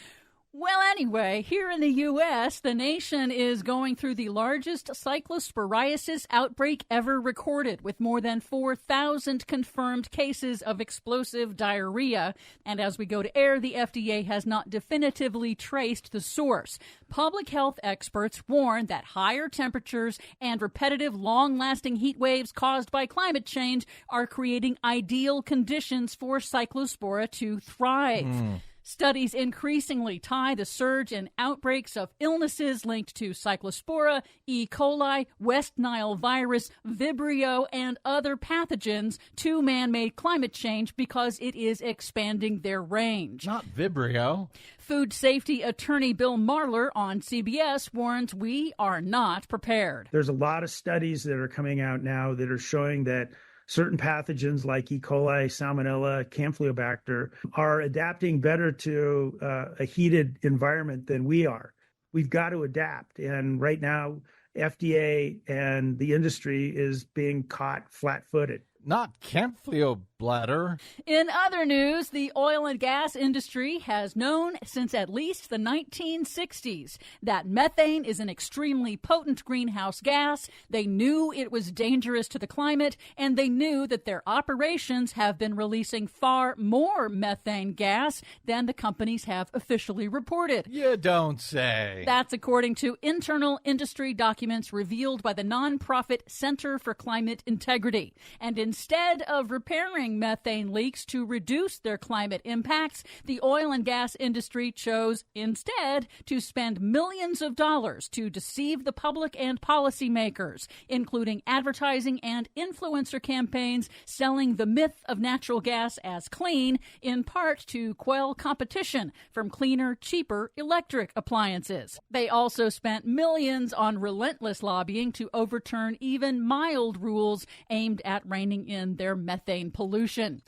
Well, anyway, here in the U.S., the nation is going through the largest cyclosporiasis outbreak ever recorded, with more than 4,000 confirmed cases of explosive diarrhea. And as we go to air, the FDA has not definitively traced the source. Public health experts warn that higher temperatures and repetitive, long-lasting heat waves caused by climate change are creating ideal conditions for Cyclospora to thrive. Studies increasingly tie the surge in outbreaks of illnesses linked to Cyclospora, E. coli, West Nile virus, Vibrio, and other pathogens to man-made climate change because it is expanding their range. Not Vibrio. Food safety attorney Bill Marler on CBS warns we are not prepared. There's a lot of studies that are coming out now that are showing that certain pathogens like E. coli, Salmonella, Campylobacter are adapting better to a heated environment than we are. We've got to adapt. And right now, FDA and the industry is being caught flat-footed. Not Campylobladder. In other news, the oil and gas industry has known since at least the 1960s that methane is an extremely potent greenhouse gas. They knew it was dangerous to the climate, and they knew that their operations have been releasing far more methane gas than the companies have officially reported. You don't say. That's according to internal industry documents revealed by the nonprofit Center for Climate Integrity. And instead of repairing methane leaks to reduce their climate impacts, the oil and gas industry chose instead to spend millions of dollars to deceive the public and policymakers, including advertising and influencer campaigns selling the myth of natural gas as clean, in part to quell competition from cleaner, cheaper electric appliances. They also spent millions on relentless lobbying to overturn even mild rules aimed at reining in their methane pollution.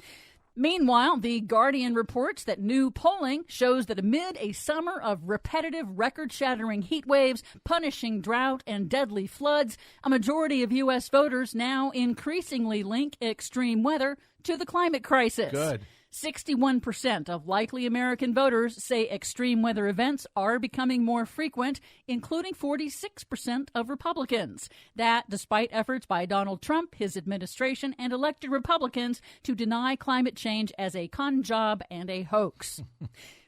Meanwhile, The Guardian reports that new polling shows that amid a summer of repetitive record-shattering heat waves, punishing drought, and deadly floods, a majority of U.S. voters now increasingly link extreme weather to the climate crisis. Good. 61% of likely American voters say extreme weather events are becoming more frequent, including 46% of Republicans. That despite efforts by Donald Trump, his administration, and elected Republicans to deny climate change as a con job and a hoax.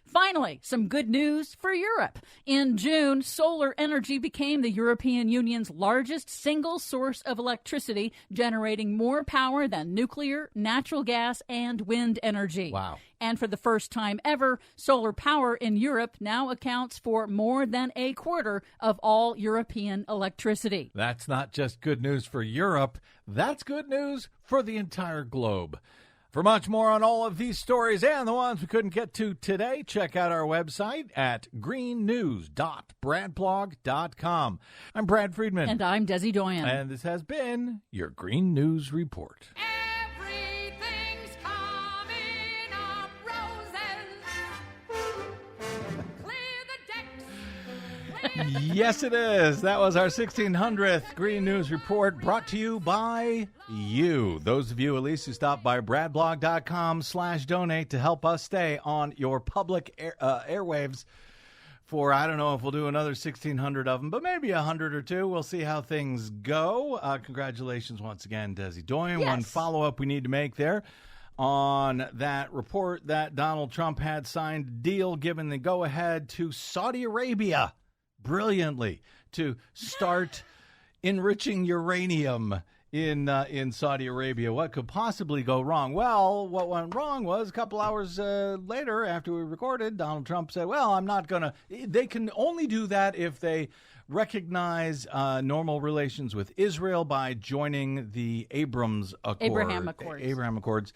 Finally, some good news for Europe. In June, solar energy became the European Union's largest single source of electricity, generating more power than nuclear, natural gas, and wind energy. Wow. And for the first time ever, solar power in Europe now accounts for more than a quarter of all European electricity. That's not just good news for Europe. That's good news for the entire globe. For much more on all of these stories and the ones we couldn't get to today, check out our website at greennews.bradblog.com. I'm Brad Friedman. And I'm Desi Doyen. And this has been your Green News Report. Everything's coming up roses. Clear the decks. Yes, it is. That was our 1600th Green News Report, brought to you by you. Those of you, at least, who stopped by bradblog.com/donate to help us stay on your public airwaves for, I don't know if we'll do another 1,600 of them, but maybe 100 or two. We'll see how things go. Congratulations once again, Desi Doyen. Yes. One follow-up we need to make there on that report that Donald Trump had signed a deal giving the go-ahead to Saudi Arabia brilliantly to start enriching uranium in Saudi Arabia. What could possibly go wrong? Well, what went wrong was a couple hours later after we recorded, Donald Trump said, well, I'm not going to. They can only do that if they recognize normal relations with Israel by joining the Abraham Accords.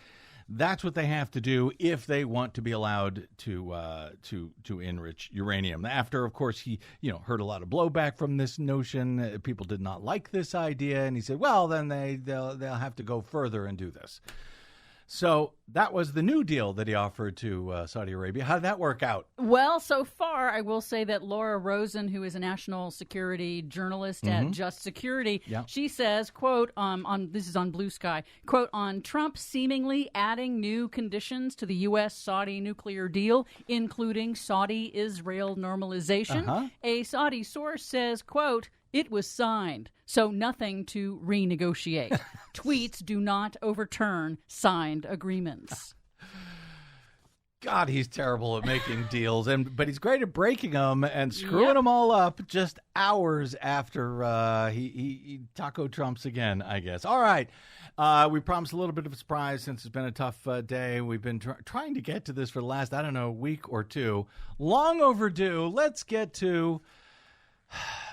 That's what they have to do if they want to be allowed to enrich uranium. After, of course, he heard a lot of blowback from this notion. People did not like this idea, and he said, "Well, then they'll have to go further and do this." So that was the new deal that he offered to Saudi Arabia. How did that work out? Well, so far, I will say that Laura Rosen, who is a national security journalist at Just Security, she says, quote, this is on Blue Sky, quote, on Trump seemingly adding new conditions to the U.S.-Saudi nuclear deal, including Saudi-Israel normalization, a Saudi source says, quote, it was signed, so nothing to renegotiate. Tweets do not overturn signed agreements. God, he's terrible at making deals, but he's great at breaking them and screwing them all up just hours after he Taco Trumps again, I guess. All right. We promised a little bit of a surprise since it's been a tough day. We've been trying to get to this for the last, week or two. Long overdue. Let's get to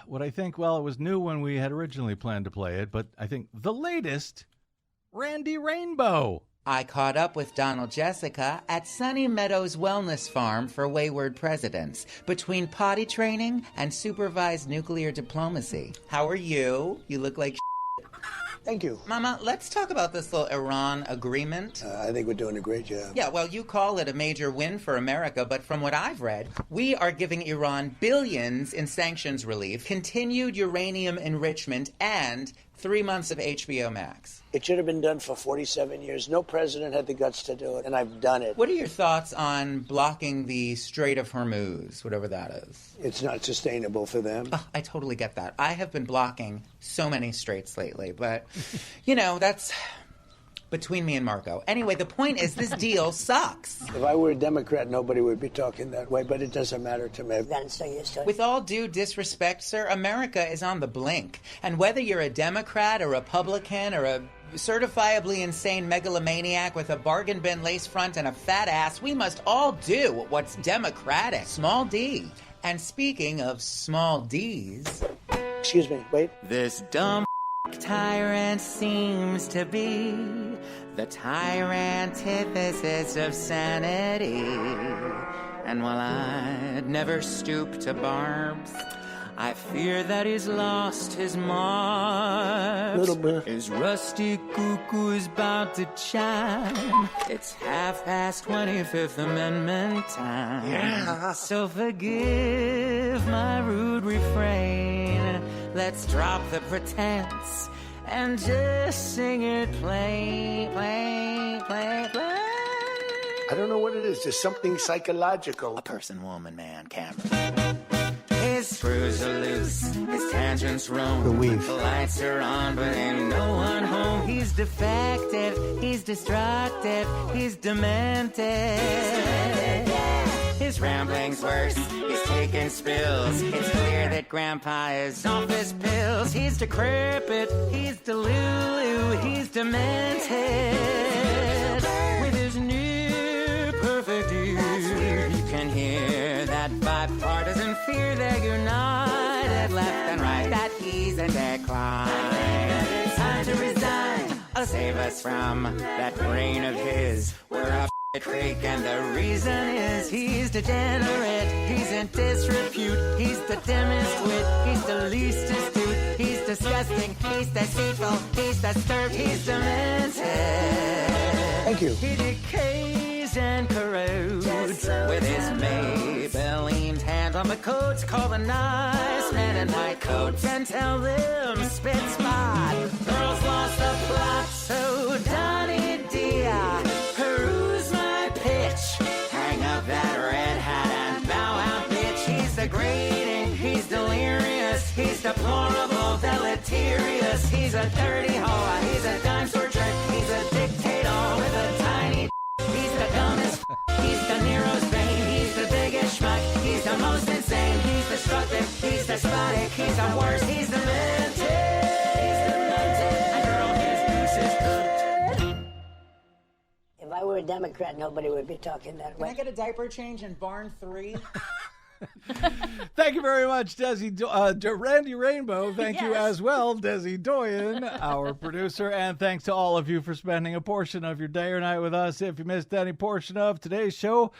what I think, it was new when we had originally planned to play it, but I think the latest, Randy Rainbow. I caught up with Donald Jessica at Sunny Meadows Wellness Farm for Wayward Presidents, between potty training and supervised nuclear diplomacy. How are you? You look like Thank you. Mama, let's talk about this little Iran agreement. I think we're doing a great job. Yeah, well, you call it a major win for America, but from what I've read, we are giving Iran billions in sanctions relief, continued uranium enrichment, and 3 months of HBO Max. It should have been done for 47 years. No president had the guts to do it, and I've done it. What are your thoughts on blocking the Strait of Hormuz, whatever that is? It's not sustainable for them. Oh, I totally get that. I have been blocking so many straits lately, but, you know, that's between me and Marco. Anyway, the point is this deal sucks. If I were a Democrat, nobody would be talking that way, but it doesn't matter to me. I've gotten so used to it. With all due disrespect, sir, America is on the blink. And whether you're a Democrat, a Republican, or a certifiably insane megalomaniac with a bargain bin lace front and a fat ass, we must all do what's democratic. Small D. And speaking of small D's... Excuse me, wait. This dumb tyrant seems to be the tyrantithesis of sanity. And while I'd never stoop to barbs, I fear that he's lost his marks. Little bit. His rusty cuckoo is about to chime. It's 25th Amendment time. Yeah. So forgive my rude refrain. Let's drop the pretense and just sing it plain, plain, plain, plain. I don't know what it is. There's something psychological. A person, woman, man, camera. His screws are loose, his tangents roam. The weave. The lights are on, but ain't no one home. He's defective, he's destructive, he's demented. His rambling's worse, he's taking spills. It's clear that Grandpa is off his pills. He's decrepit, he's delulu, he's demented. With his near perfect ear, you can hear that bipartisan fear. They're united, left and right, that he's in decline. Time to resign, save us from that brain of his. We're a creek, and the reason is he's degenerate, he's in disrepute, he's the dimmest wit, he's the least astute, he's disgusting, he's deceitful, he's disturbed, he's demented. Thank you. He decays and corrodes with his Maybelline's hand on the coats. Call the nice men in white coats and tell them spit spot. Girls lost the plot, so Donnie Dia, peruse my pitch. Hang up that red hat and bow out, bitch. He's degrading, he's delirious, he's deplorable, deleterious. He's a dirty whore, he's a dinosaur jerk, he's a dictator with a tiny. He's the dumbest, he's the Nero's vein, he's the biggest schmuck, he's the most insane, he's destructive, he's despotic, he's the worst, he's demented. And girl, his goose is cooked. If I were a Democrat, nobody would be talking that way. Can I get a diaper change in Barn 3? Thank you very much, Desi Randy Rainbow. Thank you as well, Desi Doyen, our producer. And thanks to all of you for spending a portion of your day or night with us. If you missed any portion of today's show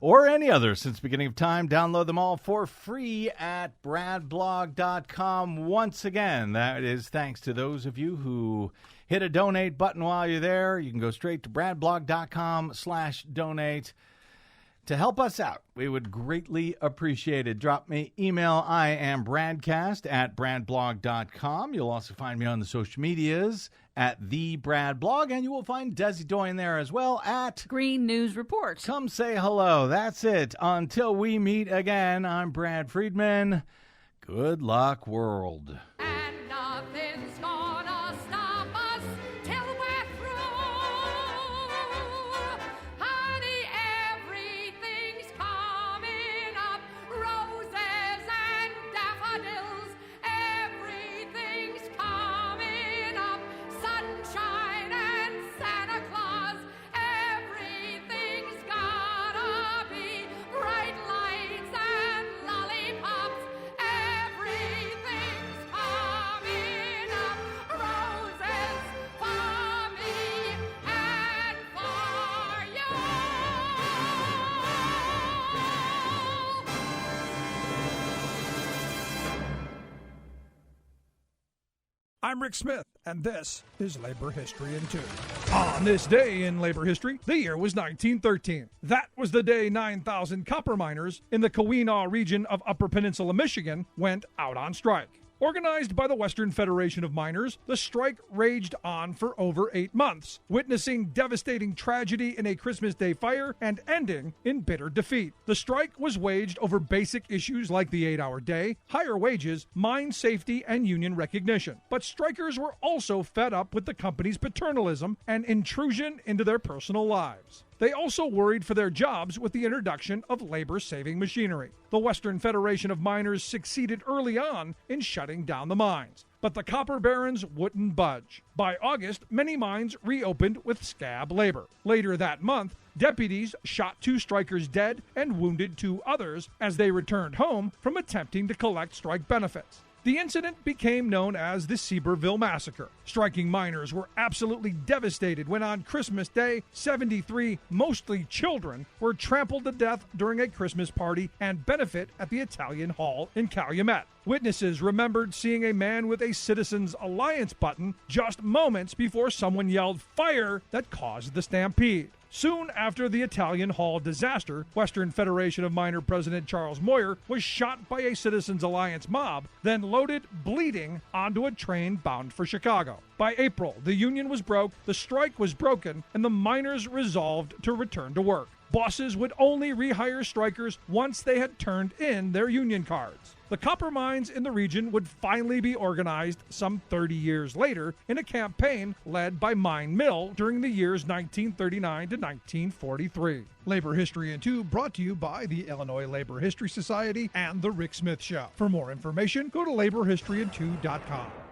or any other since beginning of time, download them all for free at bradblog.com. Once again, that is thanks to those of you who hit a donate button while you're there. You can go straight to bradblog.com/donate. To help us out, we would greatly appreciate it. Drop me email. I am BradCast at bradblog.com. You'll also find me on the social medias at the BradBlog, and you will find Desi Doyen there as well at Green News Report. Come say hello. That's it. Until we meet again, I'm Brad Friedman. Good luck, world. And nothing's gonna stop us till we're through. Honey, everything's coming up. Roses and daffodils, everything's coming up. Sunshine and Santa Claus, everything's gotta be. Bright lights and lollipops, everything's coming up. Roses for me and for you. I'm Rick Smith, and this is Labor History in 2. On this day in labor history, the year was 1913. That was the day 9,000 copper miners in the Keweenaw region of Upper Peninsula, Michigan, went out on strike. Organized by the Western Federation of Miners, the strike raged on for over 8 months, witnessing devastating tragedy in a Christmas Day fire and ending in bitter defeat. The strike was waged over basic issues like the 8-hour day, higher wages, mine safety, and union recognition. But strikers were also fed up with the company's paternalism and intrusion into their personal lives. They also worried for their jobs with the introduction of labor-saving machinery. The Western Federation of Miners succeeded early on in shutting down the mines, but the copper barons wouldn't budge. By August, many mines reopened with scab labor. Later that month, deputies shot 2 strikers dead and wounded 2 others as they returned home from attempting to collect strike benefits. The incident became known as the Seaborville Massacre. Striking miners were absolutely devastated when on Christmas Day, 73, mostly children, were trampled to death during a Christmas party and benefit at the Italian Hall in Calumet. Witnesses remembered seeing a man with a Citizens Alliance button just moments before someone yelled fire that caused the stampede. Soon after the Italian Hall disaster, Western Federation of Miner President Charles Moyer was shot by a Citizens Alliance mob, then loaded, bleeding, onto a train bound for Chicago. By April, the union was broke, the strike was broken, and the miners resolved to return to work. Bosses would only rehire strikers once they had turned in their union cards. The copper mines in the region would finally be organized some 30 years later in a campaign led by Mine Mill during the years 1939 to 1943. Labor History in 2 brought to you by the Illinois Labor History Society and The Rick Smith Show. For more information, go to laborhistoryin2.com.